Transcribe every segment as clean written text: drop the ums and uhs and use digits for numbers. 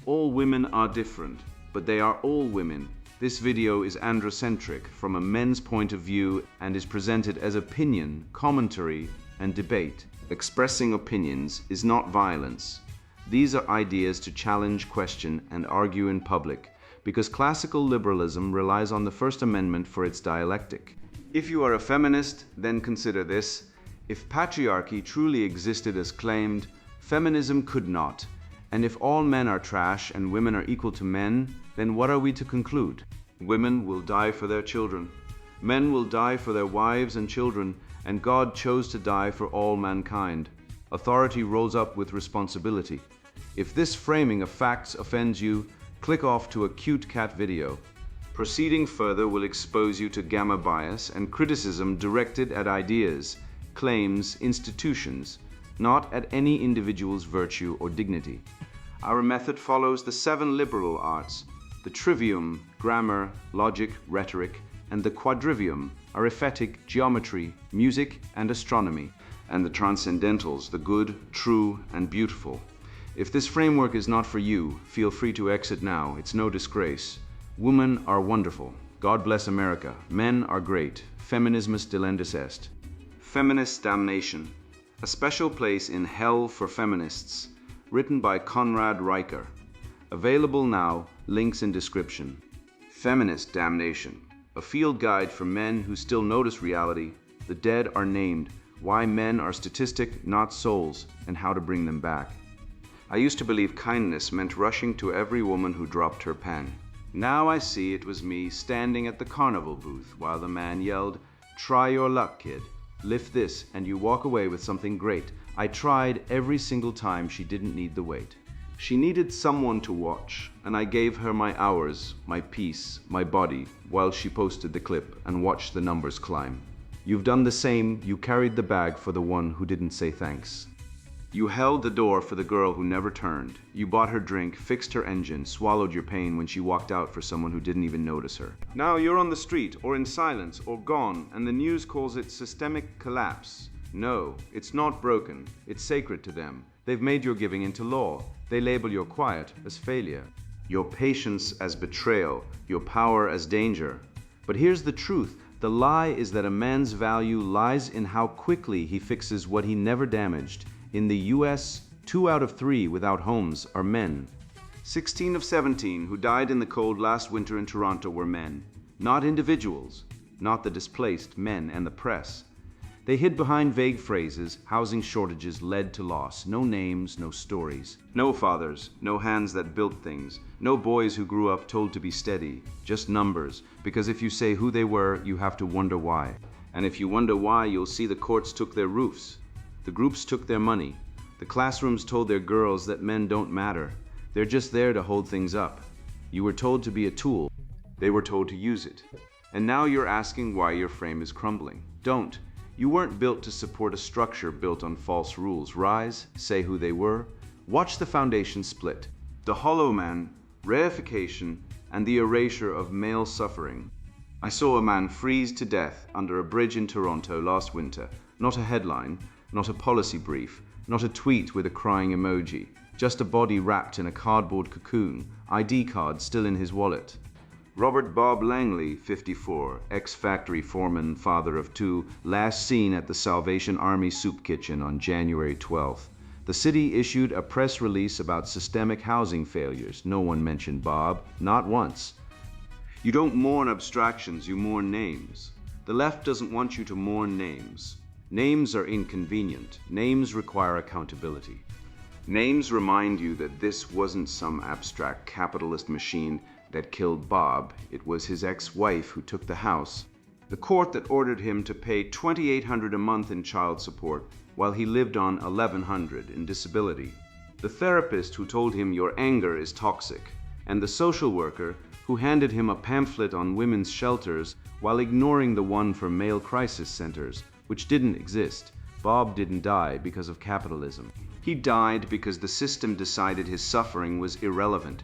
All women are different, but they are all women. This video is androcentric from a men's point of view and is presented as opinion, commentary, and debate. Expressing opinions is not violence. These are ideas to challenge, question, and argue in public, because classical liberalism relies on the First Amendment for its dialectic. If you are a feminist, then consider this. If patriarchy truly existed as claimed, feminism could not. And if all men are trash and women are equal to men, then what are we to conclude? Women will die for their children. Men will die for their wives and children, and God chose to die for all mankind. Authority rolls up with responsibility. If this framing of facts offends you, click off to a cute cat video. Proceeding further will expose you to gamma bias and criticism directed at ideas, claims, institutions, not at any individual's virtue or dignity. Our method follows the 7 liberal arts, the trivium, grammar, logic, rhetoric, and the quadrivium, arithmetic, geometry, music, and astronomy, and the transcendentals, the good, true, and beautiful. If this framework is not for you, feel free to exit now. It's no disgrace. Women are wonderful. God bless America. Men are great. Feminismus delendus est. Feminist Damnation. A special place in hell for feminists. Written by Conrad Riker. Available now. Links in description. Feminist Damnation. A field guide for men who still notice reality. The dead are named. Why men are statistic, not souls, and how to bring them back. I used to believe kindness meant rushing to every woman who dropped her pen. Now I see it was me standing at the carnival booth while the man yelled, "Try your luck, kid. Lift this and you walk away with something great." I tried every single time she didn't need the wait. She needed someone to watch, and I gave her my hours, my peace, my body, while she posted the clip and watched the numbers climb. You've done the same. You carried the bag for the one who didn't say thanks. You held the door for the girl who never turned. You bought her drink, fixed her engine, swallowed your pain when she walked out for someone who didn't even notice her. Now you're on the street, or in silence, or gone, and the news calls it systemic collapse. No, it's not broken. It's sacred to them. They've made your giving into law. They label your quiet as failure, your patience as betrayal, your power as danger. But here's the truth. The lie is that a man's value lies in how quickly he fixes what he never damaged. In the US, 2 out of 3 without homes are men. 16 of 17 who died in the cold last winter in Toronto were men. Not individuals, not the displaced, men and the press. They hid behind vague phrases. Housing shortages led to loss. No names, no stories. No fathers, no hands that built things. No boys who grew up told to be steady. Just numbers, because if you say who they were, you have to wonder why. And if you wonder why, you'll see the courts took their roofs. The groups took their money. The classrooms told their girls that men don't matter. They're just there to hold things up. You were told to be a tool. They were told to use it. And now you're asking why your frame is crumbling. Don't. You weren't built to support a structure built on false rules. Rise, say who they were. Watch the foundation split. The hollow man, reification, and the erasure of male suffering. I saw a man freeze to death under a bridge in Toronto last winter. Not a headline. Not a policy brief, not a tweet with a crying emoji, just a body wrapped in a cardboard cocoon, ID card still in his wallet. Robert Bob Langley, 54, ex-factory foreman, father of 2, last seen at the Salvation Army soup kitchen on January 12th. The city issued a press release about systemic housing failures. No one mentioned Bob, not once. You don't mourn abstractions, you mourn names. The left doesn't want you to mourn names. Names are inconvenient. Names require accountability. Names remind you that this wasn't some abstract capitalist machine that killed Bob. It was his ex-wife who took the house. The court that ordered him to pay $2,800 a month in child support while he lived on $1,100 in disability. The therapist who told him your anger is toxic. And the social worker who handed him a pamphlet on women's shelters while ignoring the one for male crisis centers, which didn't exist. Bob didn't die because of capitalism. He died because the system decided his suffering was irrelevant.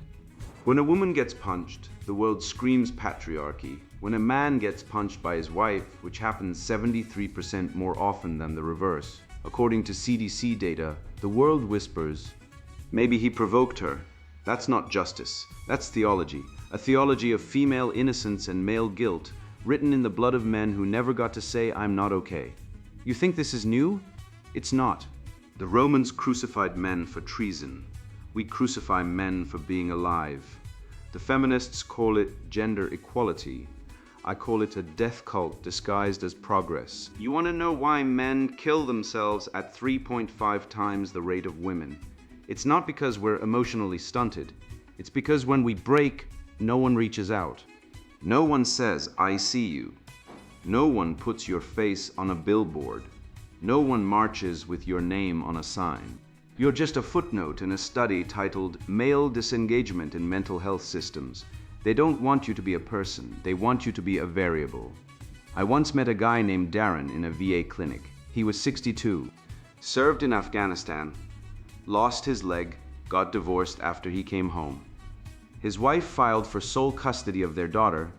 When a woman gets punched, the world screams patriarchy. When a man gets punched by his wife, which happens 73% more often than the reverse, according to CDC data, the world whispers, maybe he provoked her, That's not justice. That's theology. A theology of female innocence and male guilt, written in the blood of men who never got to say, "I'm not okay." You think this is new? It's not. The Romans crucified men for treason. We crucify men for being alive. The feminists call it gender equality. I call it a death cult disguised as progress. You want to know why men kill themselves at 3.5 times the rate of women? It's not because we're emotionally stunted. It's because when we break, no one reaches out. No one says, "I see you." No one puts your face on a billboard. No one marches with your name on a sign. You're just a footnote in a study titled Male Disengagement in Mental Health Systems. They don't want you to be a person. They want you to be a variable. I once met a guy named Darren in a VA clinic. He was 62, served in Afghanistan, lost his leg, got divorced after he came home. His wife filed for sole custody of their daughter,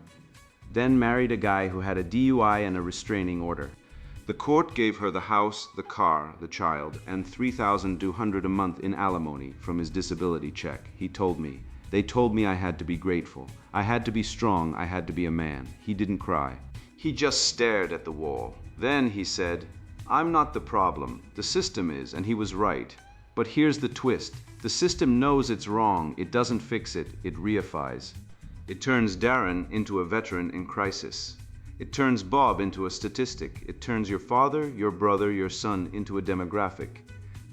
then married a guy who had a DUI and a restraining order. The court gave her the house, the car, the child, and $3,200 a month in alimony from his disability check. He told me. They told me I had to be grateful. I had to be strong. I had to be a man. He didn't cry. He just stared at the wall. Then he said, "I'm not the problem. The system is," and he was right. But here's the twist. The system knows it's wrong. It doesn't fix it. It reifies. It turns Darren into a veteran in crisis. It turns Bob into a statistic. It turns your father, your brother, your son into a demographic.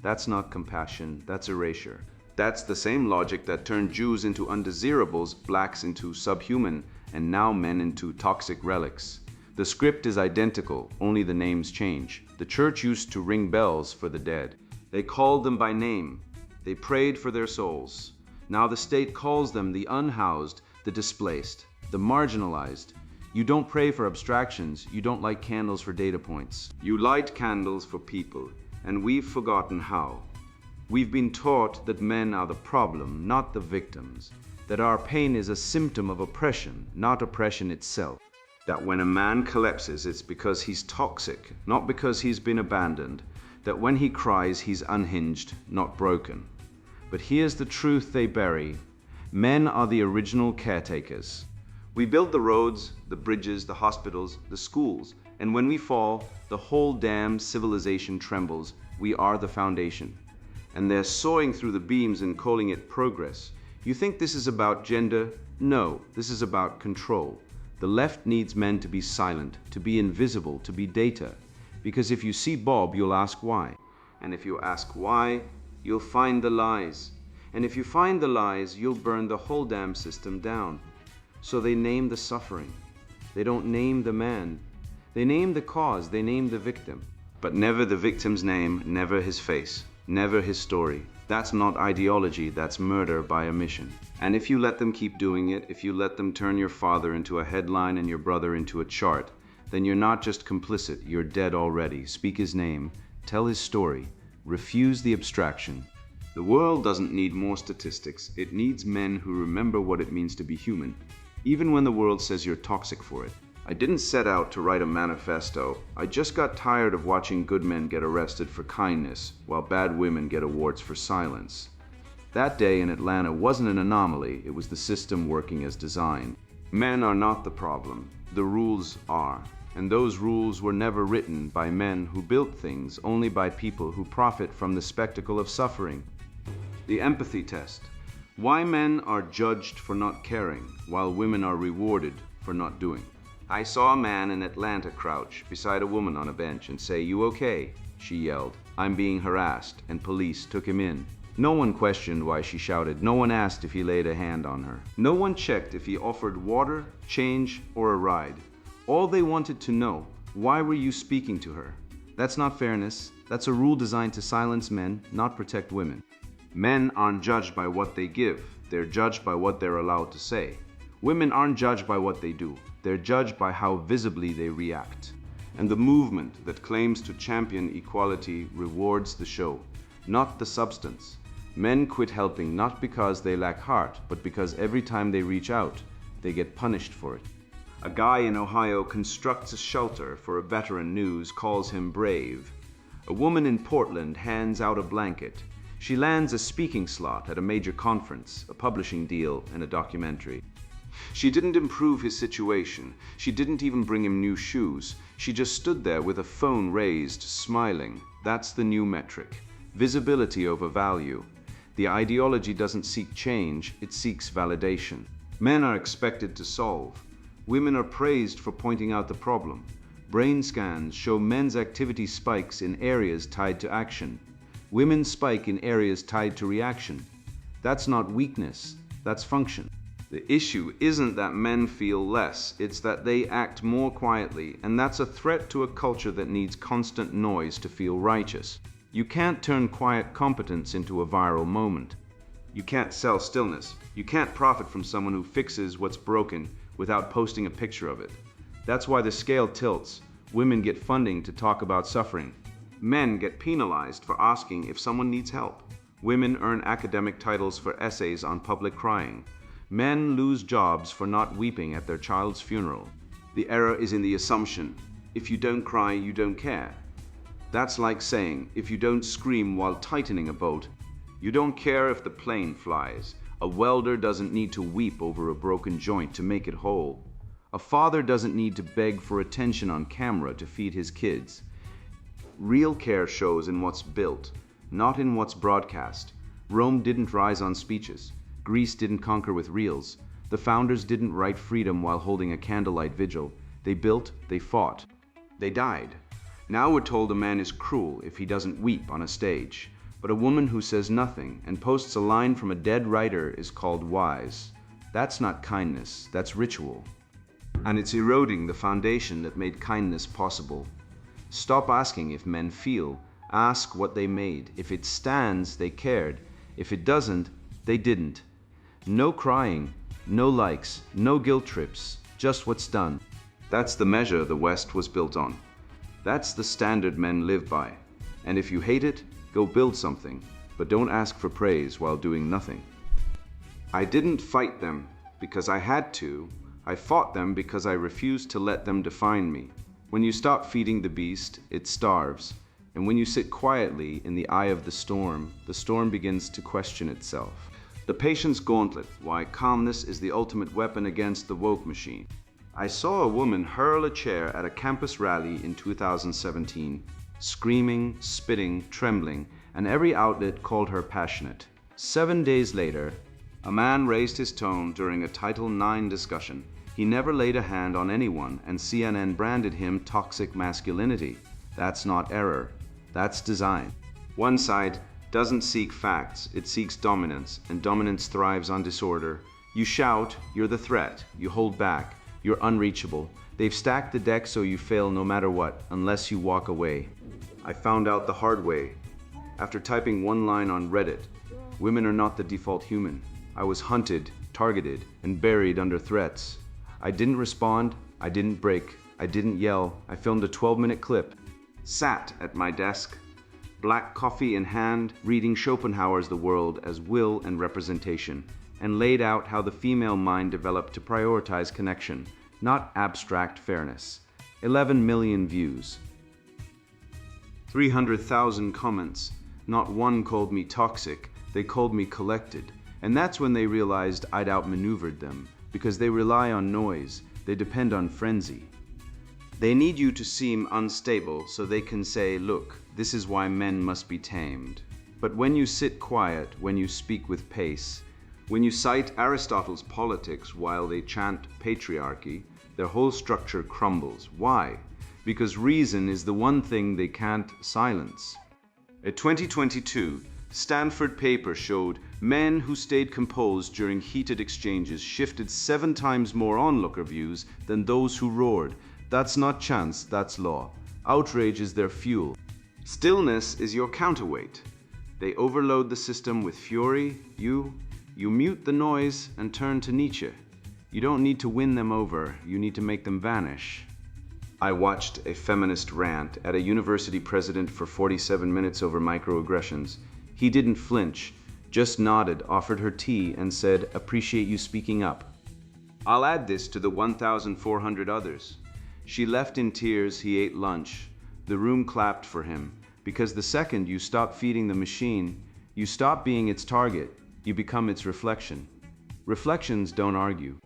That's not compassion. That's erasure. That's the same logic that turned Jews into undesirables, blacks into subhuman, and now men into toxic relics. The script is identical, only the names change. The church used to ring bells for the dead. They called them by name. They prayed for their souls. Now the state calls them the unhoused, the displaced, the marginalized. You don't pray for abstractions. You don't light candles for data points. You light candles for people, and we've forgotten how. We've been taught that men are the problem, not the victims. That our pain is a symptom of oppression, not oppression itself. That when a man collapses, it's because he's toxic, not because he's been abandoned. That when he cries, he's unhinged, not broken. But here's the truth they bury. Men are the original caretakers. We build the roads, the bridges, the hospitals, the schools, and when we fall, the whole damn civilization trembles. We are the foundation. And they're sawing through the beams and calling it progress. You think this is about gender? No, this is about control. The left needs men to be silent, to be invisible, to be data. Because if you see Bob, you'll ask why. And if you ask why, you'll find the lies. And if you find the lies, you'll burn the whole damn system down. So they name the suffering. They don't name the man. They name the cause, they name the victim. But never the victim's name, never his face, never his story. That's not ideology, that's murder by omission. And if you let them keep doing it, if you let them turn your father into a headline and your brother into a chart, then you're not just complicit, you're dead already. Speak his name, tell his story, refuse the abstraction. The world doesn't need more statistics, it needs men who remember what it means to be human, even when the world says you're toxic for it. I didn't set out to write a manifesto. I just got tired of watching good men get arrested for kindness, while bad women get awards for silence. That day in Atlanta wasn't an anomaly, it was the system working as designed. Men are not the problem, the rules are. And those rules were never written by men who built things, only by people who profit from the spectacle of suffering. The empathy test. Why men are judged for not caring, while women are rewarded for not doing. I saw a man in Atlanta crouch beside a woman on a bench and say, "You okay?" She yelled, "I'm being harassed," and police took him in. No one questioned why she shouted. No one asked if he laid a hand on her. No one checked if he offered water, change, or a ride. All they wanted to know, why were you speaking to her? That's not fairness. That's a rule designed to silence men, not protect women. Men aren't judged by what they give. They're judged by what they're allowed to say. Women aren't judged by what they do. They're judged by how visibly they react. And the movement that claims to champion equality rewards the show, not the substance. Men quit helping not because they lack heart, but because every time they reach out, they get punished for it. A guy in Ohio constructs a shelter for a veteran news, calls him brave. A woman in Portland hands out a blanket. She lands a speaking slot at a major conference, a publishing deal, and a documentary. She didn't improve his situation. She didn't even bring him new shoes. She just stood there with a phone raised, smiling. That's the new metric. Visibility over value. The ideology doesn't seek change, it seeks validation. Men are expected to solve. Women are praised for pointing out the problem. Brain scans show men's activity spikes in areas tied to action. Women spike in areas tied to reaction. That's not weakness, that's function. The issue isn't that men feel less, it's that they act more quietly, and that's a threat to a culture that needs constant noise to feel righteous. You can't turn quiet competence into a viral moment. You can't sell stillness. You can't profit from someone who fixes what's broken without posting a picture of it. That's why the scale tilts. Women get funding to talk about suffering. Men get penalized for asking if someone needs help. Women earn academic titles for essays on public crying. Men lose jobs for not weeping at their child's funeral. The error is in the assumption, if you don't cry, you don't care. That's like saying, if you don't scream while tightening a bolt, you don't care if the plane flies. A welder doesn't need to weep over a broken joint to make it whole. A father doesn't need to beg for attention on camera to feed his kids. Real care shows in what's built, not in what's broadcast. Rome didn't rise on speeches. Greece didn't conquer with reels. The founders didn't write freedom while holding a candlelight vigil. They built, they fought, they died. Now we're told a man is cruel if he doesn't weep on a stage. But a woman who says nothing and posts a line from a dead writer is called wise. That's not kindness, that's ritual. And it's eroding the foundation that made kindness possible. Stop asking if men feel. Ask what they made. If it stands, they cared. If it doesn't, they didn't. No crying, no likes, no guilt trips, just what's done. That's the measure the West was built on. That's the standard men live by. And if you hate it, go build something, but don't ask for praise while doing nothing. I didn't fight them because I had to. I fought them because I refused to let them define me. When you stop feeding the beast, it starves. And when you sit quietly in the eye of the storm begins to question itself. The Patience Gauntlet, why calmness is the ultimate weapon against the woke machine. I saw a woman hurl a chair at a campus rally in 2017, screaming, spitting, trembling, and every outlet called her passionate. 7 days later, a man raised his tone during a Title IX discussion. He never laid a hand on anyone, and CNN branded him toxic masculinity. That's not error, that's design. One side doesn't seek facts, it seeks dominance, and dominance thrives on disorder. You shout, you're the threat. You hold back, you're unreachable. They've stacked the deck so you fail no matter what, unless you walk away. I found out the hard way. After typing one line on Reddit, women are not the default human. I was hunted, targeted, and buried under threats. I didn't respond, I didn't break, I didn't yell. I filmed a 12-minute clip, sat at my desk, black coffee in hand, reading Schopenhauer's The World as Will and Representation, and laid out how the female mind developed to prioritize connection, not abstract fairness. 11 million views. 300,000 comments. Not one called me toxic, they called me collected. And that's when they realized I'd outmaneuvered them, because they rely on noise, they depend on frenzy. They need you to seem unstable so they can say, look, this is why men must be tamed. But when you sit quiet, when you speak with pace, when you cite Aristotle's Politics while they chant patriarchy, their whole structure crumbles. Why? Because reason is the one thing they can't silence. A 2022 Stanford paper showed men who stayed composed during heated exchanges shifted 7 times more onlooker views than those who roared. That's not chance, that's law. Outrage is their fuel. Stillness is your counterweight. They overload the system with fury. You mute the noise and turn to Nietzsche. You don't need to win them over, you need to make them vanish. I watched a feminist rant at a university president for 47 minutes over microaggressions. He didn't flinch, just nodded, offered her tea, and said, "Appreciate you speaking up." I'll add this to the 1,400 others. She left in tears, he ate lunch. The room clapped for him, because the second you stop feeding the machine, You stop being its target, you become its reflection. Reflections don't argue.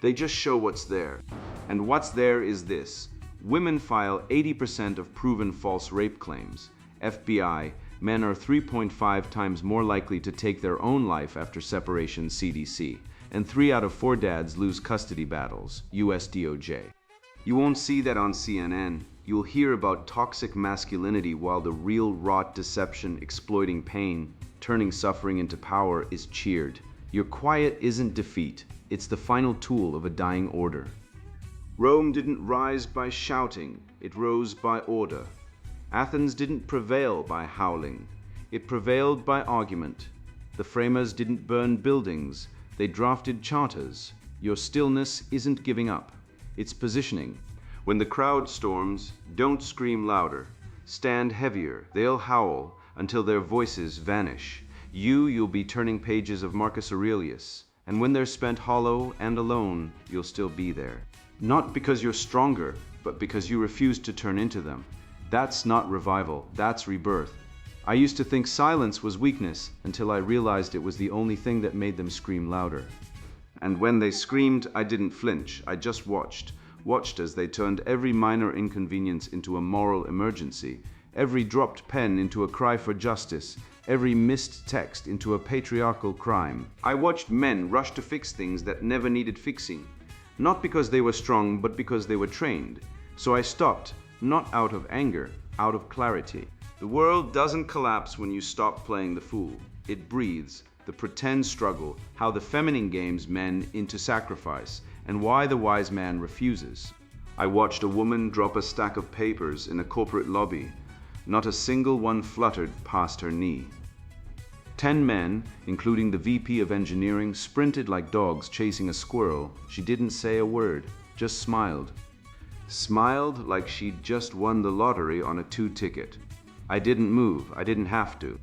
They just show what's there. And what's there is this. Women file 80% of proven false rape claims. FBI, men are 3.5 times more likely to take their own life after separation, CDC. And 3 out of 4 dads lose custody battles, US DOJ. You won't see that on CNN. You'll hear about toxic masculinity while the real wrought deception, exploiting pain, turning suffering into power is cheered. Your quiet isn't defeat. It's the final tool of a dying order. Rome didn't rise by shouting, it rose by order. Athens didn't prevail by howling, it prevailed by argument. The framers didn't burn buildings, they drafted charters. Your stillness isn't giving up, it's positioning. When the crowd storms, don't scream louder. Stand heavier, they'll howl until their voices vanish. You'll be turning pages of Marcus Aurelius. And when they're spent hollow and alone, you'll still be there. Not because you're stronger, but because you refuse to turn into them. That's not revival, that's rebirth. I used to think silence was weakness until I realized it was the only thing that made them scream louder. And when they screamed, I didn't flinch, I just watched as they turned every minor inconvenience into a moral emergency, every dropped pen into a cry for justice, every missed text into a patriarchal crime. I watched men rush to fix things that never needed fixing, not because they were strong, but because they were trained. So I stopped, not out of anger, out of clarity. The world doesn't collapse when you stop playing the fool. It breathes. The pretend struggle, how the feminine games men into sacrifice, and why the wise man refuses. I watched a woman drop a stack of papers in a corporate lobby. Not a single one fluttered past her knee. 10 men, including the VP of engineering, sprinted like dogs chasing a squirrel. She didn't say a word, just smiled. Smiled like she'd just won the lottery on a 2 ticket. I didn't move, I didn't have to.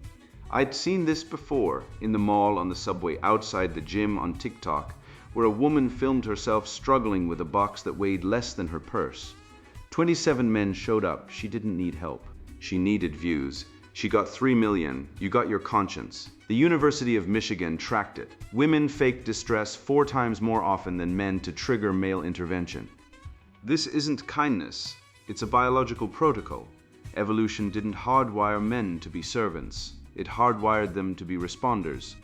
I'd seen this before, in the mall, on the subway, outside the gym, on TikTok, where a woman filmed herself struggling with a box that weighed less than her purse. 27 men showed up. She didn't need help. She needed views. She got 3 million. You got your conscience. The University of Michigan tracked it. Women faked distress 4 times more often than men to trigger male intervention. This isn't kindness. It's a biological protocol. Evolution didn't hardwire men to be servants. It hardwired them to be responders.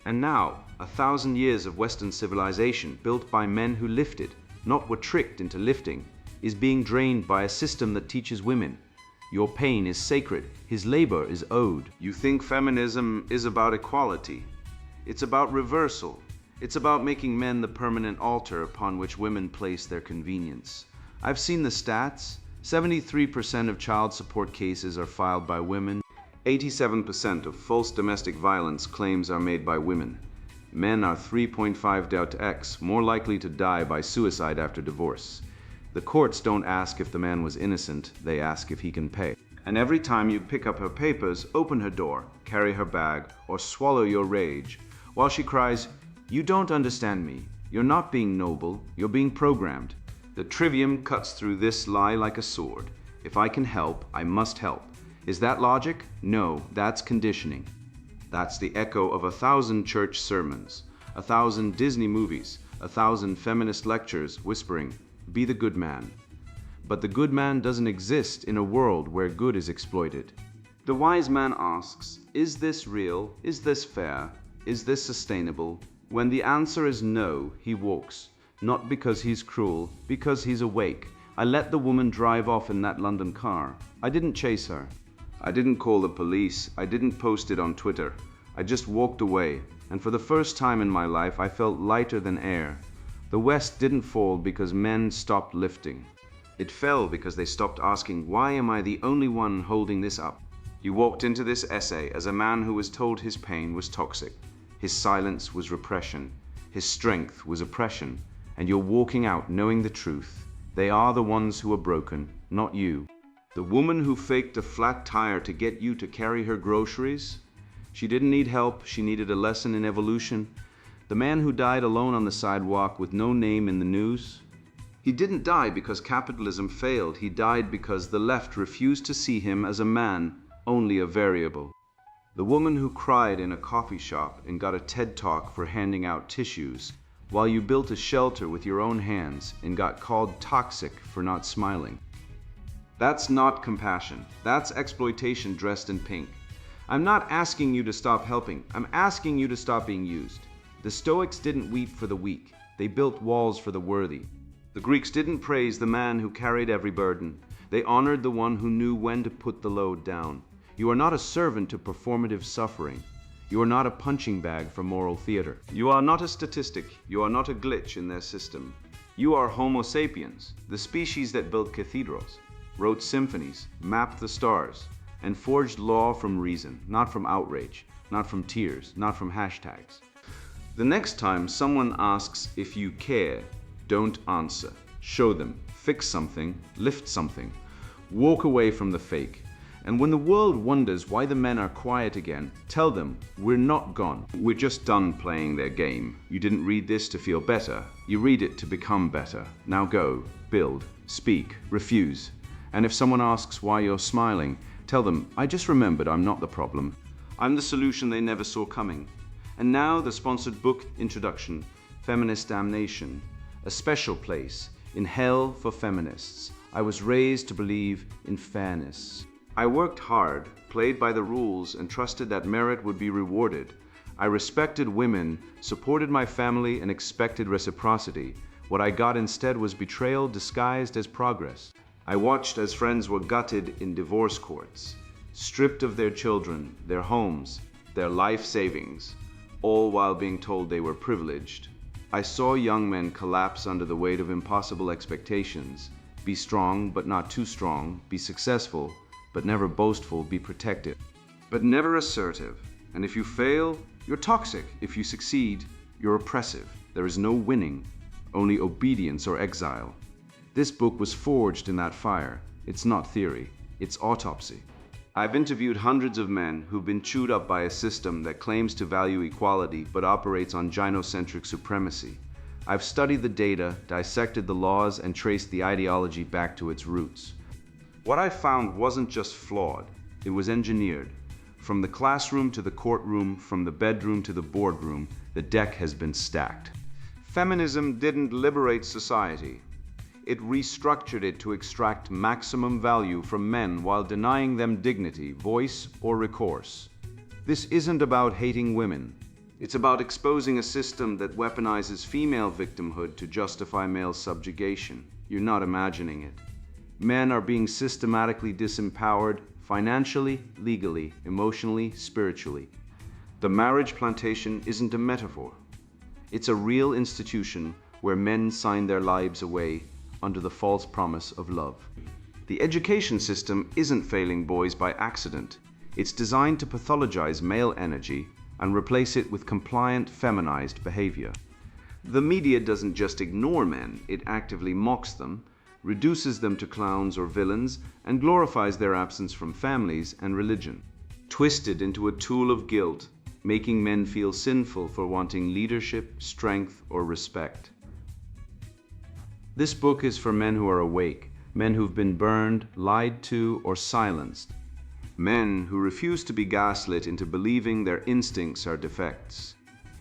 And now, 1,000 years of Western civilization built by men who lifted, not were tricked into lifting, is being drained by a system that teaches women. Your pain is sacred, his labor is owed. You think feminism is about equality. It's about reversal. It's about making men the permanent altar upon which women place their convenience. I've seen the stats. 73% of child support cases are filed by women. 87% of false domestic violence claims are made by women. Men are 3.5x more likely to die by suicide after divorce. The courts don't ask if the man was innocent, they ask if he can pay. And every time you pick up her papers, open her door, carry her bag, or swallow your rage, while she cries, "You don't understand me. You're not being noble, you're being programmed." The trivium cuts through this lie like a sword. If I can help, I must help. Is that logic? No, that's conditioning. That's the echo of 1,000 church sermons, 1,000 Disney movies, 1,000 feminist lectures whispering, "Be the good man." But the good man doesn't exist in a world where good is exploited. The wise man asks, is this real? Is this fair? Is this sustainable? When the answer is no, he walks, not because he's cruel, because he's awake. I let the woman drive off in that London car. I didn't chase her. I didn't call the police. I didn't post it on Twitter. I just walked away, and for the first time in my life, I felt lighter than air. The West didn't fall because men stopped lifting. It fell because they stopped asking, why am I the only one holding this up? You walked into this essay as a man who was told his pain was toxic. His silence was repression. His strength was oppression. And you're walking out knowing the truth. They are the ones who are broken, not you. The woman who faked a flat tire to get you to carry her groceries? She didn't need help, she needed a lesson in evolution. The man who died alone on the sidewalk with no name in the news? He didn't die because capitalism failed, he died because the left refused to see him as a man, only a variable. The woman who cried in a coffee shop and got a TED Talk for handing out tissues, while you built a shelter with your own hands and got called toxic for not smiling. That's not compassion. That's exploitation dressed in pink. I'm not asking you to stop helping. I'm asking you to stop being used. The Stoics didn't weep for the weak. They built walls for the worthy. The Greeks didn't praise the man who carried every burden. They honored the one who knew when to put the load down. You are not a servant to performative suffering. You are not a punching bag for moral theater. You are not a statistic. You are not a glitch in their system. You are Homo sapiens, the species that built cathedrals, wrote symphonies, mapped the stars, and forged law from reason, not from outrage, not from tears, not from hashtags. The next time someone asks if you care, don't answer. Show them. Fix something. Lift something. Walk away from the fake. And when the world wonders why the men are quiet again, tell them, we're not gone. We're just done playing their game. You didn't read this to feel better. You read it to become better. Now go, build, speak, refuse. And if someone asks why you're smiling, tell them, I just remembered I'm not the problem. I'm the solution they never saw coming. And now the sponsored book introduction, Feminist Damnation, a special place in hell for feminists. I was raised to believe in fairness. I worked hard, played by the rules, and trusted that merit would be rewarded. I respected women, supported my family, and expected reciprocity. What I got instead was betrayal disguised as progress. I watched as friends were gutted in divorce courts, stripped of their children, their homes, their life savings, all while being told they were privileged. I saw young men collapse under the weight of impossible expectations. Be strong, but not too strong. Be successful, but never boastful. Be protective, but never assertive. And if you fail, you're toxic. If you succeed, you're oppressive. There is no winning, only obedience or exile. This book was forged in that fire. It's not theory, it's autopsy. I've interviewed hundreds of men who've been chewed up by a system that claims to value equality but operates on gynocentric supremacy. I've studied the data, dissected the laws, and traced the ideology back to its roots. What I found wasn't just flawed, it was engineered. From the classroom to the courtroom, from the bedroom to the boardroom, the deck has been stacked. Feminism didn't liberate society. It restructured it to extract maximum value from men while denying them dignity, voice, or recourse. This isn't about hating women. It's about exposing a system that weaponizes female victimhood to justify male subjugation. You're not imagining it. Men are being systematically disempowered financially, legally, emotionally, spiritually. The marriage plantation isn't a metaphor. It's a real institution where men sign their lives away under the false promise of love. The education system isn't failing boys by accident. It's designed to pathologize male energy and replace it with compliant, feminized behavior. The media doesn't just ignore men, it actively mocks them, reduces them to clowns or villains, and glorifies their absence from families and religion. Twisted into a tool of guilt, making men feel sinful for wanting leadership, strength, or respect. This book is for men who are awake, men who've been burned, lied to, or silenced. Men who refuse to be gaslit into believing their instincts are defects.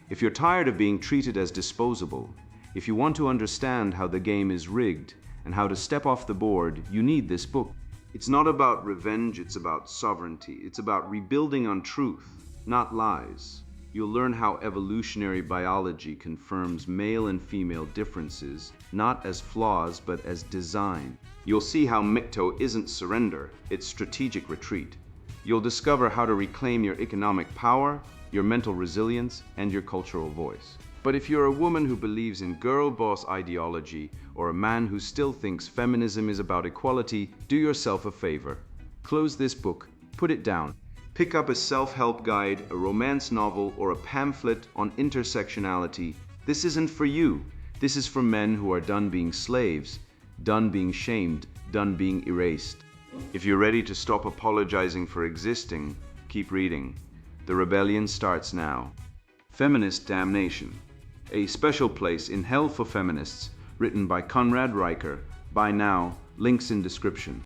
If you're tired of being treated as disposable, if you want to understand how the game is rigged and how to step off the board, you need this book. It's not about revenge, it's about sovereignty. It's about rebuilding on truth, not lies. You'll learn how evolutionary biology confirms male and female differences, not as flaws, but as design. You'll see how Micto isn't surrender, it's strategic retreat. You'll discover how to reclaim your economic power, your mental resilience, and your cultural voice. But if you're a woman who believes in girl boss ideology, or a man who still thinks feminism is about equality, do yourself a favor. Close this book, put it down. Pick up a self-help guide, a romance novel, or a pamphlet on intersectionality. This isn't for you. This is for men who are done being slaves, done being shamed, done being erased. If you're ready to stop apologizing for existing, keep reading. The rebellion starts now. Feminist Damnation, a special place in hell for feminists, written by Conrad Riker. Buy now, links in description.